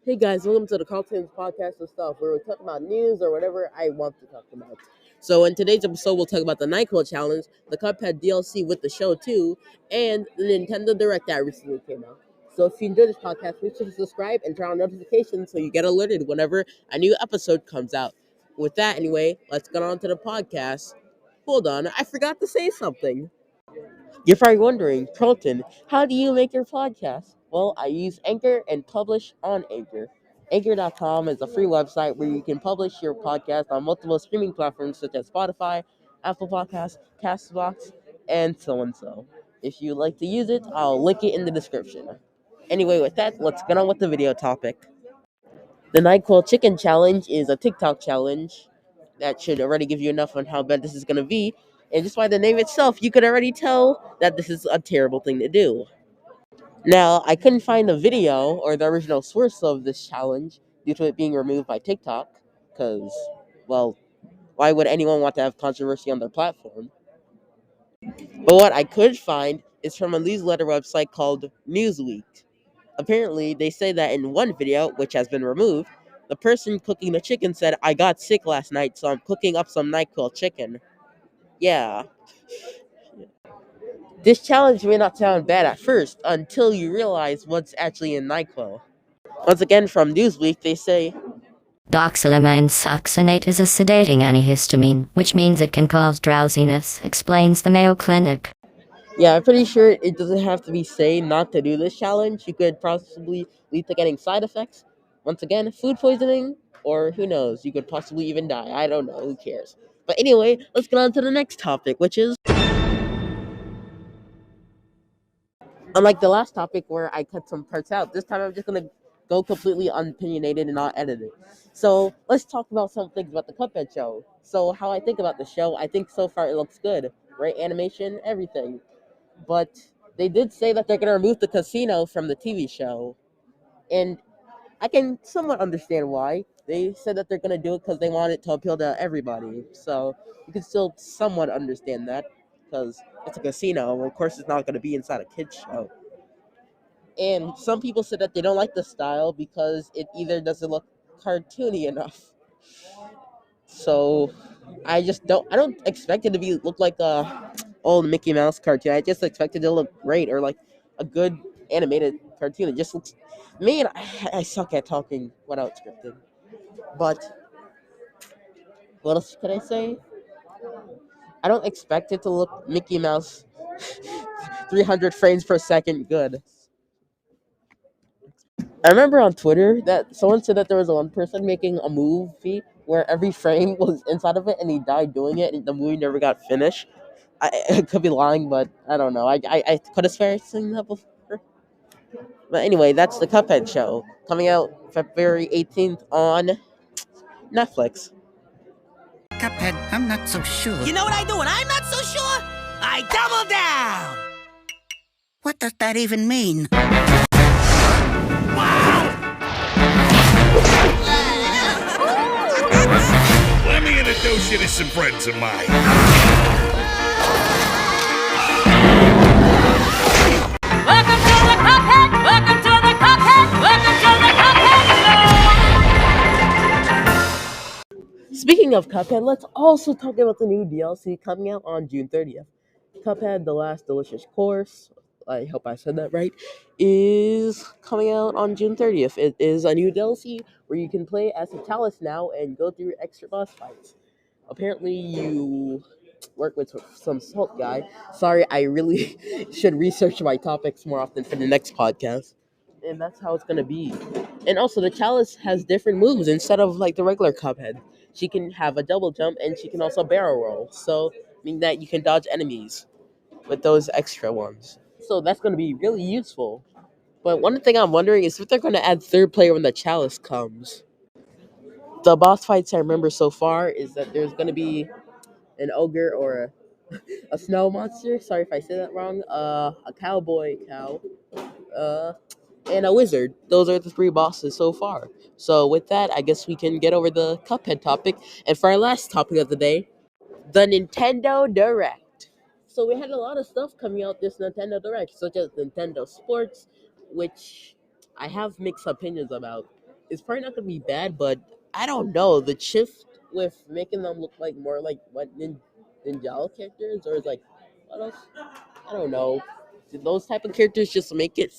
Hey guys, welcome to the Carlton's podcast and stuff where we talk about news or whatever I want to talk about. So in today's episode, we'll talk about the NyQuil challenge, the Cuphead DLC with the show too, and the Nintendo Direct that recently came out. So if you enjoy this podcast, make sure to subscribe and turn on notifications so you get alerted whenever a new episode comes out. With that, anyway, let's get on to the podcast. Hold on, I forgot to say something. You're probably wondering, Carlton, how do you make your podcast? Well, I use Anchor and publish on Anchor. Anchor.com is a free website where you can publish your podcast on multiple streaming platforms such as Spotify, Apple Podcasts, Castbox, and so and so. If you'd like to use it, I'll link it in the description. Anyway, with that, let's get on with the video topic. The NyQuil Chicken Challenge is a TikTok challenge that should already give you enough on how bad this is going to be. And just by the name itself, you could already tell that this is a terrible thing to do. Now, I couldn't find the video or the original source of this challenge due to it being removed by TikTok, because, well, why would anyone want to have controversy on their platform? But what I could find is from a newsletter website called Newsweek. Apparently, they say that in one video, which has been removed, the person cooking the chicken said, "I got sick last night, so I'm cooking up some NyQuil chicken." Yeah. This challenge may not sound bad at first until you realize what's actually in NyQuil. Once again, from Newsweek, they say, Doxylamine succinate is a sedating antihistamine, which means it can cause drowsiness, explains the Mayo Clinic. yeah, I'm pretty sure it doesn't have to be sane not to do this challenge. You could possibly lead to getting side effects. Once again, food poisoning, or who knows, you could possibly even die. I don't know, who cares? But anyway, let's get on to the next topic, which is, unlike the last topic where I cut some parts out, this time I'm just going to go completely unopinionated and not edited. So let's talk about some things about the Cuphead show. So how I think about the show, I think so far it looks good. Right? Animation, everything. But they did say that they're going to remove the casino from the TV show. And I can somewhat understand why. They said that they're going to do it because they want it to appeal to everybody. So you can still somewhat understand that because it's a casino. Well, of course, it's not going to be inside a kid's show. And some people said that they don't like the style because it either doesn't look cartoony enough. So I don't expect it to look like a old Mickey Mouse cartoon. I just expect it to look great or like a good animated cartoon. It just looks, man, I suck at talking without scripting. But what else could I say? I don't expect it to look Mickey Mouse 300 frames per second good. I remember on Twitter that someone said that there was one person making a movie where every frame was inside of it and he died doing it and the movie never got finished. I could be lying, but I don't know. I could have seen that before. But anyway, that's the Cuphead show coming out February 18th on Netflix. Cuphead, I'm not so sure. You know what I do when I'm not so sure? I double down! What does that even mean? Let me introduce you to some friends of mine. Welcome to the Cuphead! Welcome to the Cuphead! Welcome to the Cuphead! Speaking of Cuphead, let's also talk about the new DLC coming out on June 30th. Cuphead, The Last Delicious Course, I hope I said that right, is coming out on June 30th. It is a new DLC where you can play as a Chalice now and go through extra boss fights. Apparently, you work with some salt guy. Sorry, I really should research my topics more often for the next podcast. And that's how it's going to be. And also, the Chalice has different moves instead of like the regular Cuphead. She can have a double jump and she can also barrel roll. So, meaning that you can dodge enemies with those extra ones. So that's going to be really useful. But one thing I'm wondering is if they're going to add third player when the Chalice comes. The boss fights I remember so far is that there's going to be an ogre or a snow monster. Sorry if I said that wrong. A cowboy cow. And a wizard. Those are the three bosses so far. So with that, I guess we can get over the Cuphead topic. And for our last topic of the day, the Nintendo Direct. So we had a lot of stuff coming out this Nintendo Direct, such as Nintendo Sports, which I have mixed opinions about. it's probably not gonna be bad, but I don't know. The shift with making them look like more like what Ninja characters, or like what else? I don't know. Those type of characters just make it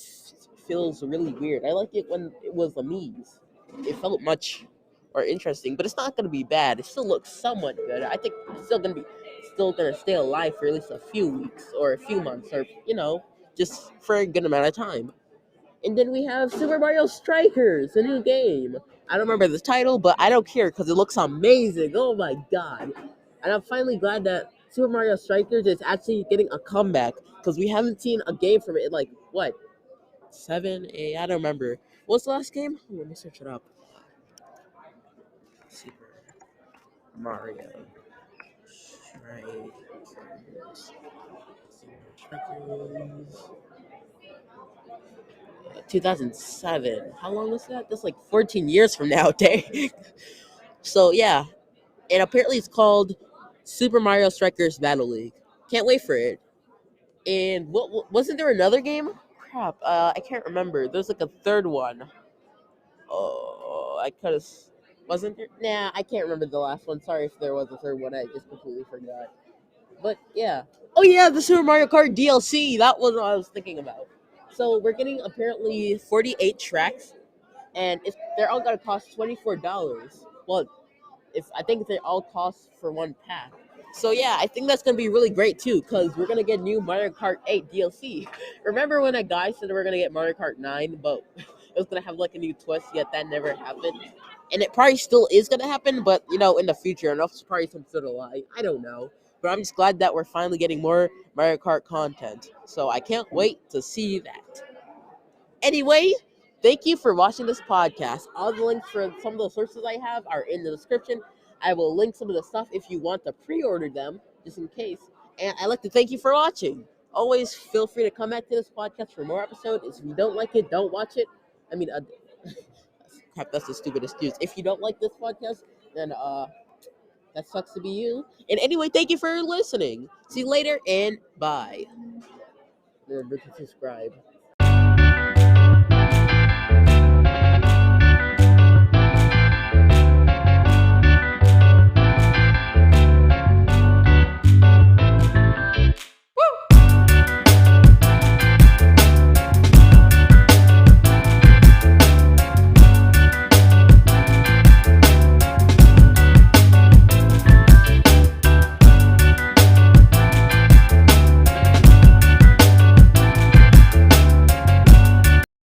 feels really weird. I like it when it was a Mies. It felt much more interesting, but it's not gonna be bad. It still looks somewhat good. I think it's still gonna stay alive for at least a few weeks or a few months, or just for a good amount of time. And then we have Super Mario Strikers, a new game. I don't remember the title, but I don't care because it looks amazing. Oh my god. And I'm finally glad that Super Mario Strikers is actually getting a comeback because we haven't seen a game from it in like, what, 7, 8? I don't remember. What's the last game? Let me search it up. Super Mario Strikers. 2007. How long was that? That's like 14 years from now, dang. So yeah, and apparently it's called Super Mario Strikers Battle League. Can't wait for it. And wasn't there another game? Crap, I can't remember. There's like a third one. Oh, I could have. Wasn't there? Nah, I can't remember the last one. Sorry if there was a third one. I just completely forgot. But yeah. Oh yeah, the Super Mario Kart DLC. That was what I was thinking about. So we're getting apparently 48 tracks, and they're all gonna cost $24. Well, if I think they all cost for one pack. So yeah, I think that's gonna be really great too, because we're gonna get new Mario Kart 8 DLC. Remember when a guy said we're gonna get Mario Kart 9, but it was gonna have like a new twist, yet that never happened. And it probably still is gonna happen, but in the future, and that's probably some sort of lie. I don't know. But I'm just glad that we're finally getting more Mario Kart content. So I can't wait to see that. Anyway, thank you for watching this podcast. All the links for some of the sources I have are in the description. I will link some of the stuff if you want to pre-order them, just in case. And I'd like to thank you for watching. Always feel free to come back to this podcast for more episodes. If you don't like it, don't watch it. I mean, crap, that's a stupid excuse. If you don't like this podcast, then that sucks to be you. And anyway, thank you for listening. See you later, and bye. Remember to subscribe.